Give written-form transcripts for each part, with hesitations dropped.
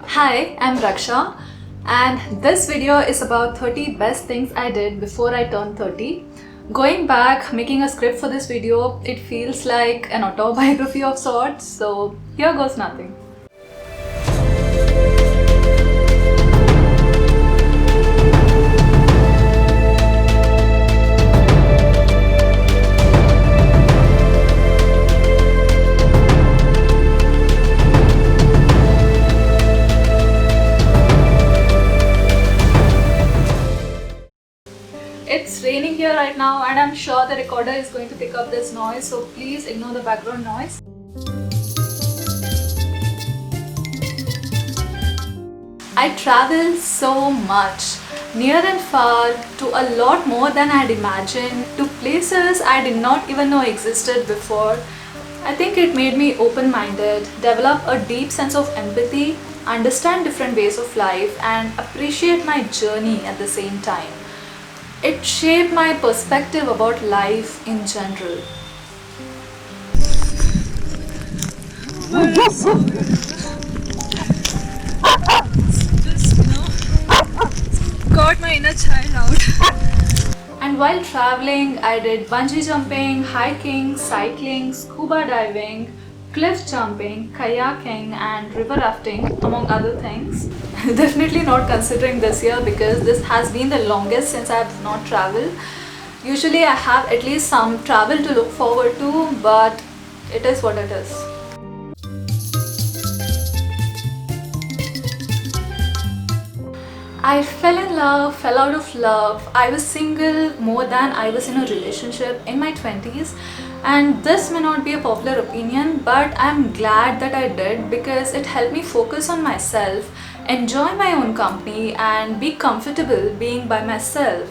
Hi, I'm Raksha, and this video is about 30 best things I did before I turned 30. Going back, making a script for this video, it feels like an autobiography of sorts, so here goes nothing. It's raining here right now and I'm sure the recorder is going to pick up this noise, so please ignore the background noise. I travel so much, near and far, to a lot more than I had imagined, to places I did not even know existed before. I think it made me open-minded, develop a deep sense of empathy, understand different ways of life, and appreciate my journey at the same time. It shaped my perspective about life in general. Just, got my inner child out. And while traveling, I did bungee jumping, hiking, cycling, scuba diving, cliff jumping, kayaking, and river rafting, among other things. Definitely not considering this year because this has been the longest since I have not traveled. Usually I have at least some travel to look forward to, but it is what it is. I fell in love, fell out of love. I was single more than I was in a relationship in my 20s, and this may not be a popular opinion, but I'm glad that I did because it helped me focus on myself, enjoy my own company, and be comfortable being by myself.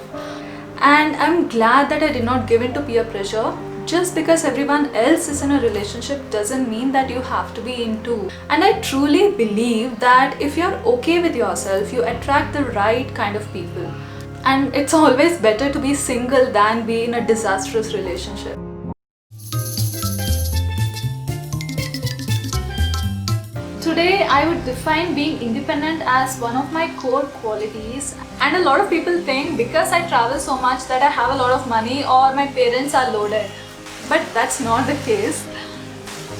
And I'm glad that I did not give in to peer pressure. Just because everyone else is in a relationship doesn't mean that you have to be in too. And I truly believe that if you're okay with yourself, you attract the right kind of people. And it's always better to be single than be in a disastrous relationship. Today, I would define being independent as one of my core qualities. And a lot of people think because I travel so much that I have a lot of money or my parents are loaded. But that's not the case.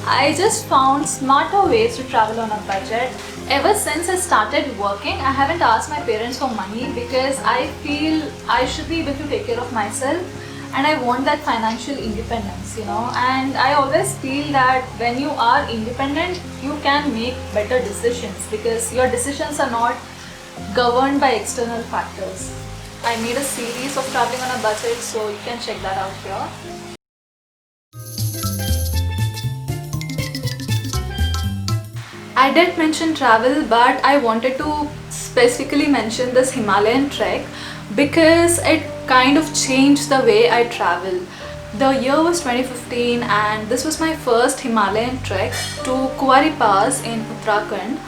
I just found smarter ways to travel on a budget. Ever since I started working, I haven't asked my parents for money because I feel I should be able to take care of myself and I want that financial independence, And I always feel that when you are independent, you can make better decisions because your decisions are not governed by external factors. I made a series of traveling on a budget, so you can check that out here. I did mention travel, but I wanted to specifically mention this Himalayan trek because it kind of changed the way I travel. The year was 2015 and this was my first Himalayan trek to Kuwari Pass in Uttarakhand.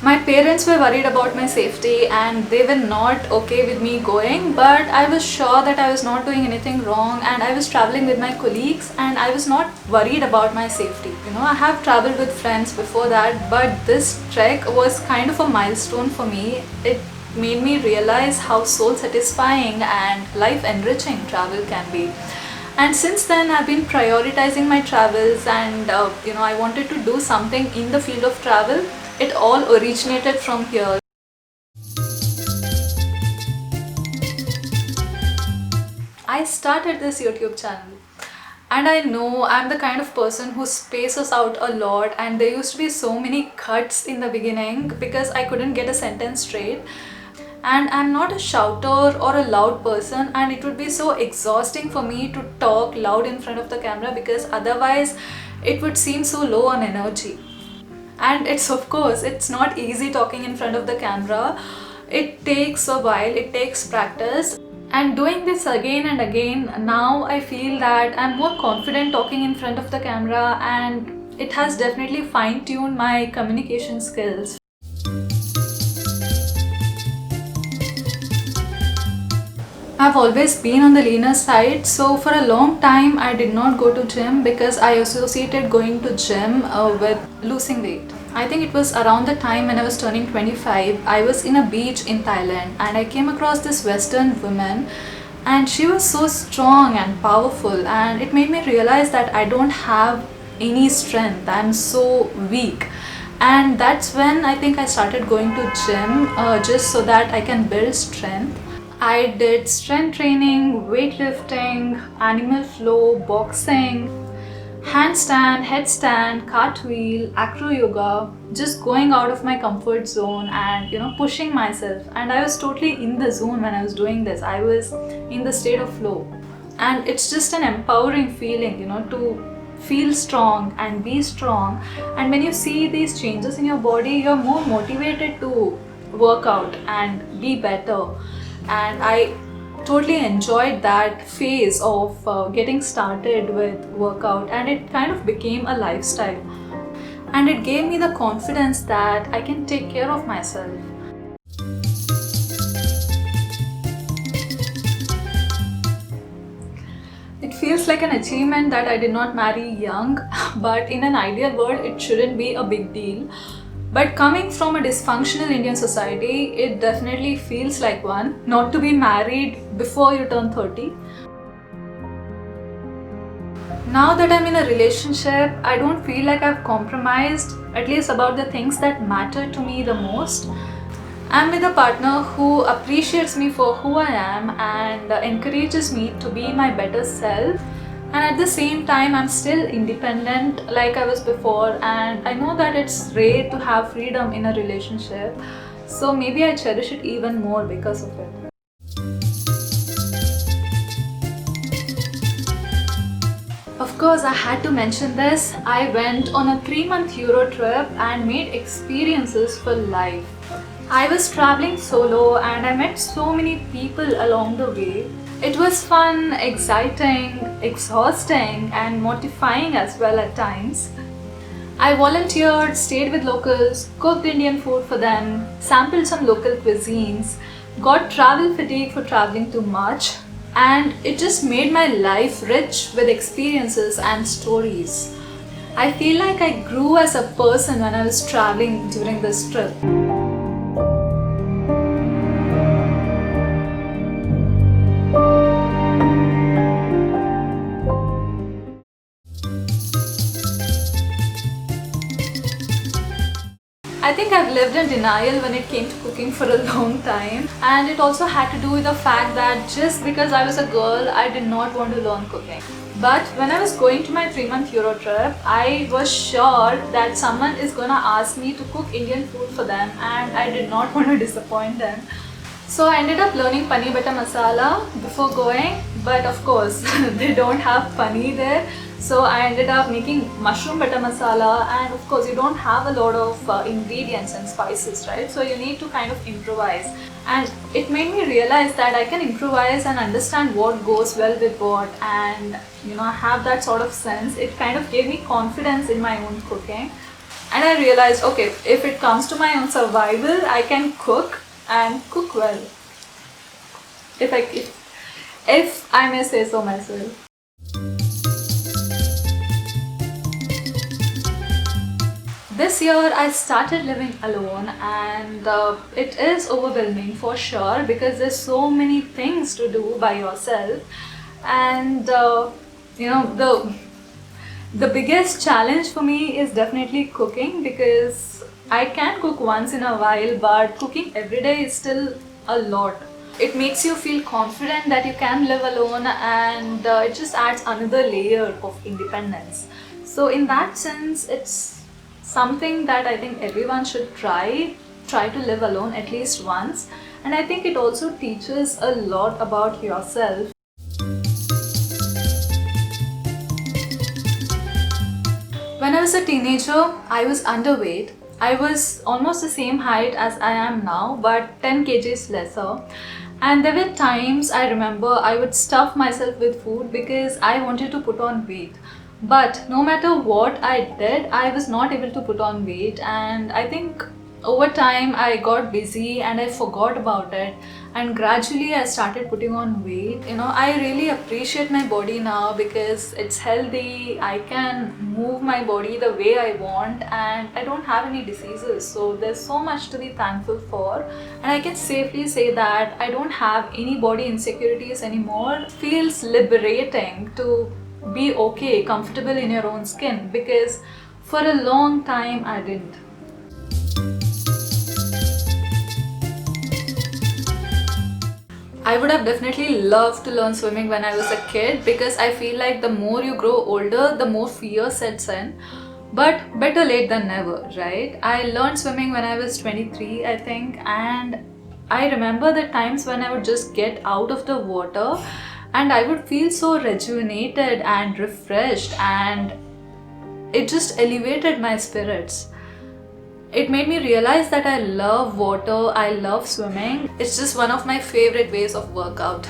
My parents were worried about my safety and they were not okay with me going, but I was sure that I was not doing anything wrong and I was traveling with my colleagues and I was not worried about my safety. I have traveled with friends before that, but this trek was kind of a milestone for me. It made me realize how soul satisfying and life enriching travel can be. And since then I've been prioritizing my travels and I wanted to do something in the field of travel. It all originated from here. I started this YouTube channel and I know I'm the kind of person who spaces out a lot, and there used to be so many cuts in the beginning because I couldn't get a sentence straight. And I'm not a shouter or a loud person, and it would be so exhausting for me to talk loud in front of the camera because otherwise it would seem so low on energy. And it's not easy talking in front of the camera. It takes a while, it takes practice. And doing this again and again, now I feel that I'm more confident talking in front of the camera, and it has definitely fine-tuned my communication skills. I've always been on the leaner side, so for a long time I did not go to gym because I associated going to gym with losing weight. I think it was around the time when I was turning 25. I was in a beach in Thailand and I came across this Western woman, and she was so strong and powerful, and it made me realize that I don't have any strength. I'm so weak. And that's when I think I started going to gym just so that I can build strength. I did strength training, weightlifting, animal flow, boxing, handstand, headstand, cartwheel, acro yoga, just going out of my comfort zone and pushing myself. And I was totally in the zone when I was doing this. I was in the state of flow. And it's just an empowering feeling, to feel strong and be strong. And when you see these changes in your body, you're more motivated to work out and be better. And I totally enjoyed that phase of getting started with workout, and it kind of became a lifestyle, and it gave me the confidence that I can take care of myself. It feels like an achievement that I did not marry young, but in an ideal world it shouldn't be a big deal. But coming from a dysfunctional Indian society, it definitely feels like one, not to be married before you turn 30. Now that I'm in a relationship, I don't feel like I've compromised, at least about the things that matter to me the most. I'm with a partner who appreciates me for who I am and encourages me to be my better self. And at the same time, I'm still independent like I was before, and I know that it's rare to have freedom in a relationship. So maybe I cherish it even more because of it. Of course, I had to mention this. I went on a 3-month Euro trip and made experiences for life. I was traveling solo and I met so many people along the way. It was fun, exciting, exhausting, and mortifying as well at times. I volunteered, stayed with locals, cooked Indian food for them, sampled some local cuisines, got travel fatigue for traveling too much, and it just made my life rich with experiences and stories. I feel like I grew as a person when I was traveling during this trip. I think I've lived in denial when it came to cooking for a long time, and it also had to do with the fact that just because I was a girl, I did not want to learn cooking. But when I was going to my 3-month Euro trip, I was sure that someone is gonna ask me to cook Indian food for them, and I did not want to disappoint them. So I ended up learning paneer butter masala before going, but of course they don't have paneer there. So I ended up making mushroom butter masala, and of course you don't have a lot of ingredients and spices, right? So you need to kind of improvise, and it made me realize that I can improvise and understand what goes well with what, and I have that sort of sense. It kind of gave me confidence in my own cooking, and I realized, okay, if it comes to my own survival, I can cook and cook well, if I may say so myself. This year I started living alone, and it is overwhelming for sure because there's so many things to do by yourself, and the biggest challenge for me is definitely cooking, because I can cook once in a while, but cooking every day is still a lot. It makes you feel confident that you can live alone, and it just adds another layer of independence. So in that sense, it's something that I think everyone should try to live alone at least once. And I think it also teaches a lot about yourself. When I was a teenager, I was underweight. I was almost the same height as I am now, but 10 kgs lesser. And there were times I remember I would stuff myself with food because I wanted to put on weight. But no matter what I did, I was not able to put on weight, and I think over time I got busy and I forgot about it, and gradually I started putting on weight. I really appreciate my body now because it's healthy. I can move my body the way I want and I don't have any diseases. So there's so much to be thankful for, and I can safely say that I don't have any body insecurities anymore. It feels liberating to be okay, comfortable in your own skin, because for a long time I didn't. I would have definitely loved to learn swimming when I was a kid, because I feel like the more you grow older, the more fear sets in. But better late than never, right? I learned swimming when I was 23, I think, and I remember the times when I would just get out of the water and I would feel so rejuvenated and refreshed, and it just elevated my spirits. It made me realize that I love water, I love swimming. It's just one of my favorite ways of workout.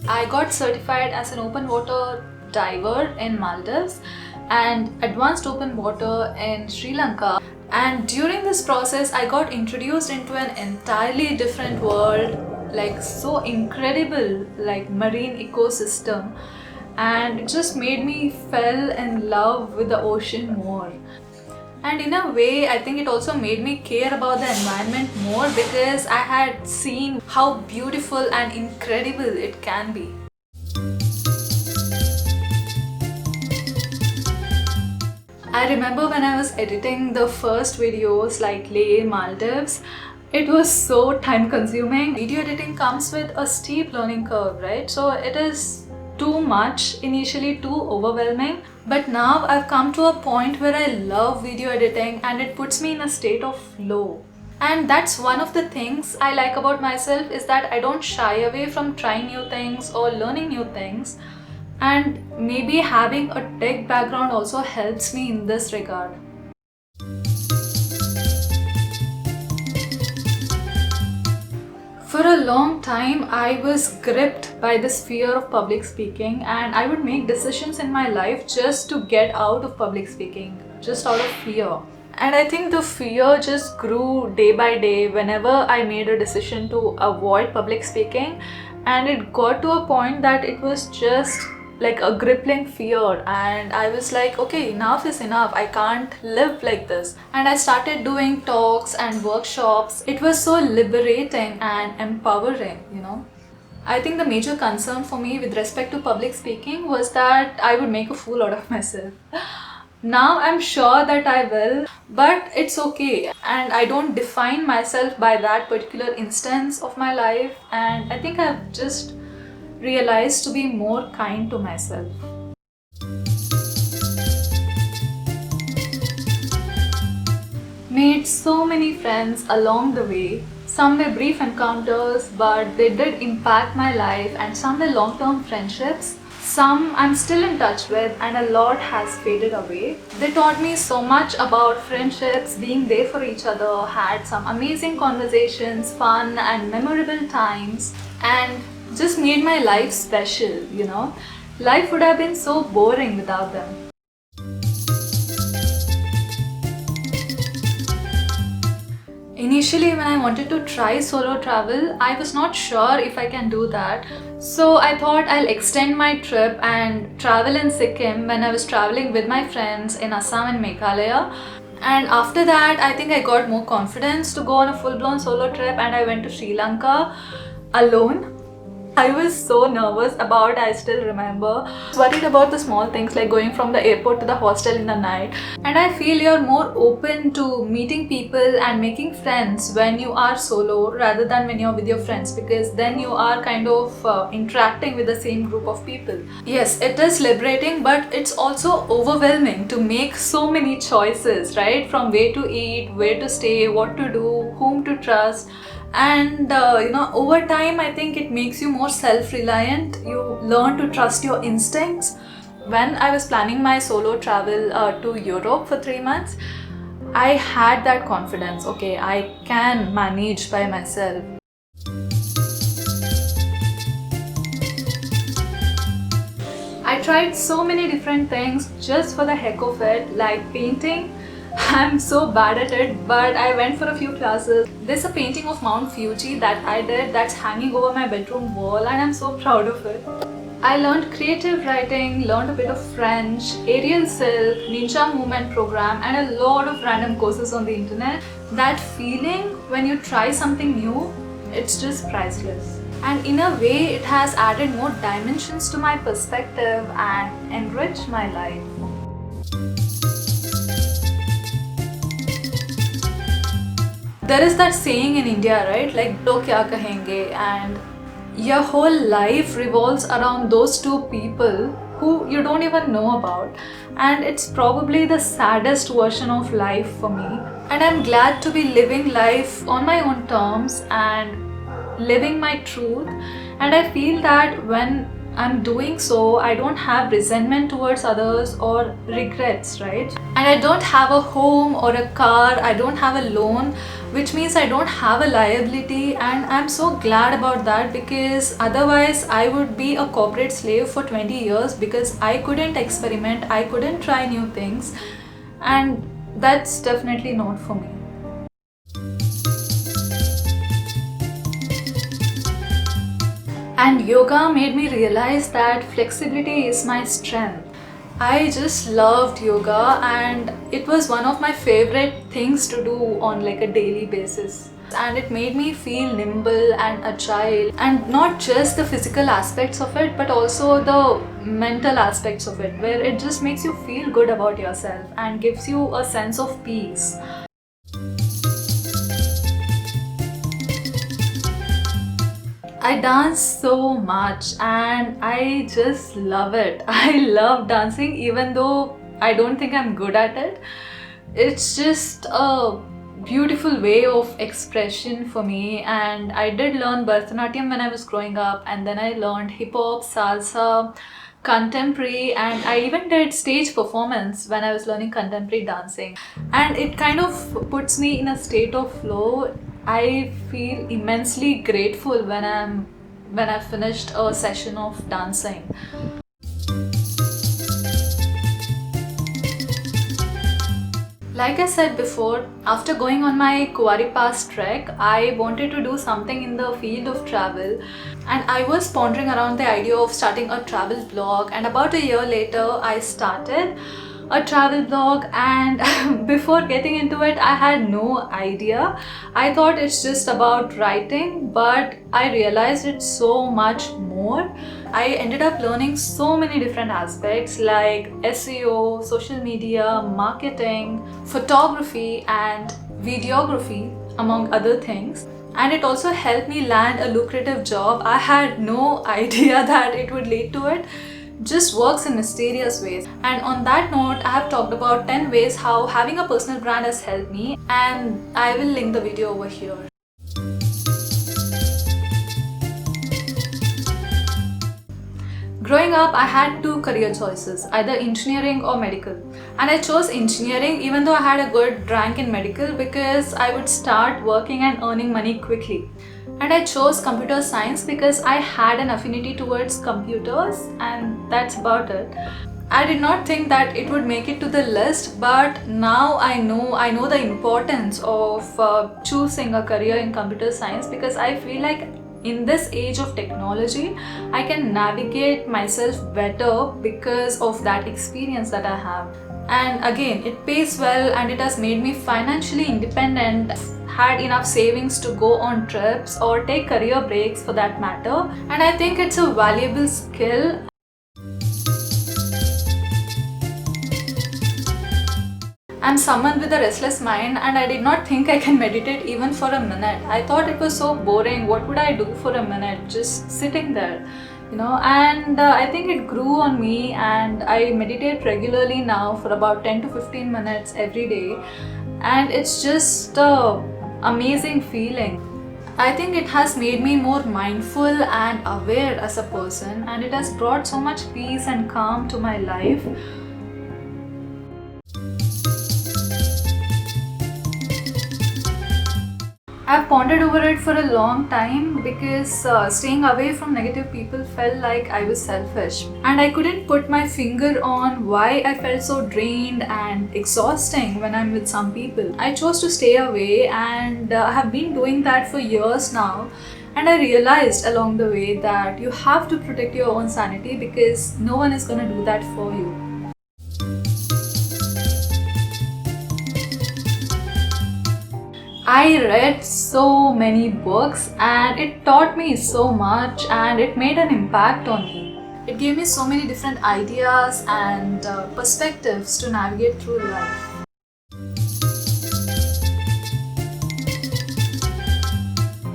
I got certified as an open water diver in Maldives and advanced open water in Sri Lanka. And during this process, I got introduced into an entirely different world, like so incredible, like marine ecosystem, and it just made me fell in love with the ocean more. And in a way, I think it also made me care about the environment more, because I had seen how beautiful and incredible it can be. I remember when I was editing the first videos like Leh, Maldives, it was so time consuming. Video editing comes with a steep learning curve, right? So it is too much, initially too overwhelming. But now I've come to a point where I love video editing and it puts me in a state of flow. And that's one of the things I like about myself, is that I don't shy away from trying new things or learning new things. And maybe having a tech background also helps me in this regard. For a long time, I was gripped by this fear of public speaking, and I would make decisions in my life just to get out of public speaking, just out of fear. And I think the fear just grew day by day whenever I made a decision to avoid public speaking, and it got to a point that it was just like a crippling fear, and I was like, okay, enough is enough, I can't live like this. And I started doing talks and workshops. It was so liberating and empowering. I think the major concern for me with respect to public speaking was that I would make a fool out of myself. Now I'm sure that I will, but it's okay, and I don't define myself by that particular instance of my life, and I think I've just realized to be more kind to myself. Made so many friends along the way. Some were brief encounters, but they did impact my life, and some were long-term friendships. Some I'm still in touch with, and a lot has faded away. They taught me so much about friendships, being there for each other, had some amazing conversations, fun and memorable times, and just made my life special. Life would have been so boring without them. Initially, when I wanted to try solo travel, I was not sure if I can do that. So I thought I'll extend my trip and travel in Sikkim when I was traveling with my friends in Assam and Meghalaya. And after that, I think I got more confidence to go on a full-blown solo trip, and I went to Sri Lanka alone. I was so nervous about it, I still remember. I was worried about the small things like going from the airport to the hostel in the night. And I feel you're more open to meeting people and making friends when you are solo rather than when you're with your friends, because then you are kind of interacting with the same group of people. Yes, it is liberating, but it's also overwhelming to make so many choices, right? From where to eat, where to stay, what to do, whom to trust. And over time, I think it makes you more self-reliant. You learn to trust your instincts. When I was planning my solo travel to Europe for 3 months, I had that confidence. Okay, I can manage by myself. I tried so many different things just for the heck of it, like painting. I'm so bad at it, but I went for a few classes. There's a painting of Mount Fuji that I did that's hanging over my bedroom wall, and I'm so proud of it. I learned creative writing, learned a bit of French, aerial silk, ninja movement program, and a lot of random courses on the internet. That feeling when you try something new, it's just priceless. And in a way, it has added more dimensions to my perspective and enriched my life. There is that saying in India, right? Like, "Log kya kahenge?" And your whole life revolves around those two people who you don't even know about. And it's probably the saddest version of life for me. And I'm glad to be living life on my own terms and living my truth. And I feel that when I'm doing so, I don't have resentment towards others or regrets, right? And I don't have a home or a car, I don't have a loan, which means I don't have a liability, and I'm so glad about that, because otherwise I would be a corporate slave for 20 years because I couldn't experiment, I couldn't try new things, and that's definitely not for me. And yoga made me realize that flexibility is my strength. I just loved yoga, and it was one of my favorite things to do on like a daily basis. And it made me feel nimble and agile, and not just the physical aspects of it, but also the mental aspects of it, where it just makes you feel good about yourself and gives you a sense of peace. I dance so much and I just love it. I love dancing even though I don't think I'm good at it. It's just a beautiful way of expression for me, and I did learn Bharatanatyam when I was growing up, and then I learned hip hop, salsa, contemporary, and I even did stage performance when I was learning contemporary dancing. And it kind of puts me in a state of flow. I feel immensely grateful when I finished a session of dancing. Like I said before, after going on my Kuwari Pass trek, I wanted to do something in the field of travel, and I was pondering around the idea of starting a travel blog, and about a year later I started a travel blog. And before getting into it, I had no idea. I thought it's just about writing, but I realized it's so much more. I ended up learning so many different aspects like SEO, social media, marketing, photography, and videography, among other things. And it also helped me land a lucrative job. I had no idea that it would lead to it. Just works in mysterious ways. And on that note, I have talked about 10 ways how having a personal brand has helped me, and I will link the video over here. Growing up, I had two career choices, either engineering or medical. And I chose engineering even though I had a good rank in medical, because I would start working and earning money quickly. And I chose computer science because I had an affinity towards computers, and that's about it. I did not think that it would make it to the list, but now I know the importance of choosing a career in computer science, because I feel like in this age of technology, I can navigate myself better because of that experience that I have. And again, it pays well and it has made me financially independent, had enough savings to go on trips or take career breaks for that matter. And I think it's a valuable skill. I'm someone with a restless mind, and I did not think I can meditate even for a minute. I thought it was so boring. What would I do for a minute? Just sitting there, and I think it grew on me, and I meditate regularly now for about 10 to 15 minutes every day, and it's just an amazing feeling. I think it has made me more mindful and aware as a person, and it has brought so much peace and calm to my life. I've pondered over it for a long time because staying away from negative people felt like I was selfish. And I couldn't put my finger on why I felt so drained and exhausting when I'm with some people. I chose to stay away and have been doing that for years now. And I realized along the way that you have to protect your own sanity because no one is going to do that for you. I read so many books and it taught me so much and it made an impact on me. It gave me so many different ideas and perspectives to navigate through life.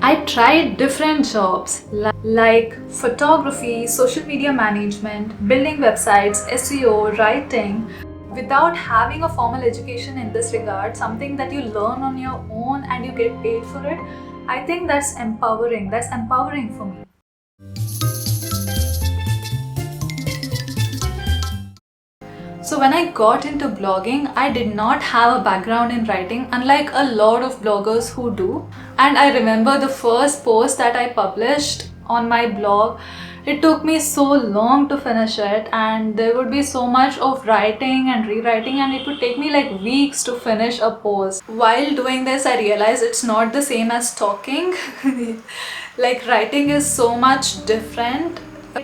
I tried different jobs like photography, social media management, building websites, SEO, writing. Without having a formal education in this regard, something that you learn on your own and you get paid for it, I think that's empowering. That's empowering for me. So when I got into blogging, I did not have a background in writing, unlike a lot of bloggers who do. And I remember the first post that I published on my blog, it took me so long to finish it, and there would be so much of writing and rewriting, and it would take me like weeks to finish a post. While doing this, I realized it's not the same as talking. Like writing is so much different.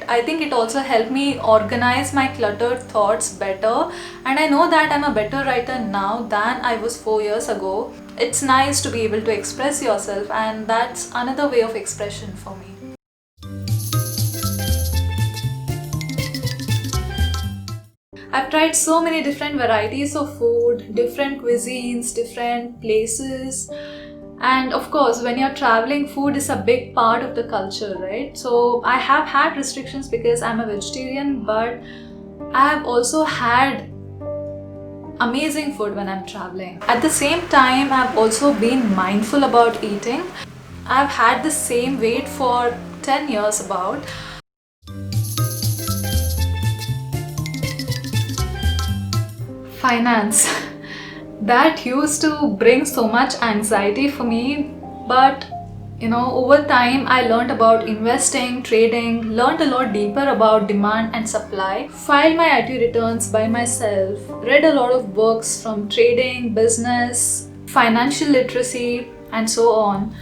I think it also helped me organize my cluttered thoughts better, and I know that I'm a better writer now than I was 4 years ago. It's nice to be able to express yourself, and that's another way of expression for me. I've tried so many different varieties of food, different cuisines, different places. And of course, when you're traveling, food is a big part of the culture, right? So I have had restrictions because I'm a vegetarian, but I have also had amazing food when I'm traveling. At the same time, I've also been mindful about eating. I've had the same weight for 10 years about. Finance. That used to bring so much anxiety for me, but over time I learned about investing, trading, learned a lot deeper about demand and supply, filed my IT returns by myself, read a lot of books from trading, business, financial literacy, and so on.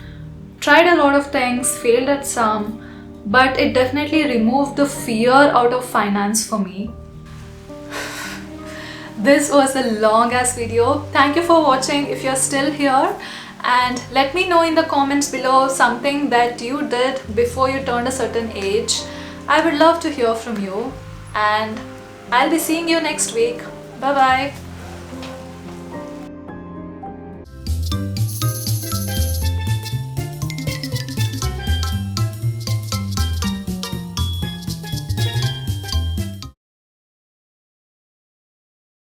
Tried a lot of things, failed at some, but it definitely removed the fear out of finance for me. This was a long ass video. Thank you for watching if you're still here, and let me know in the comments below something that you did before you turned a certain age. I would love to hear from you, and I'll be seeing you next week. Bye bye.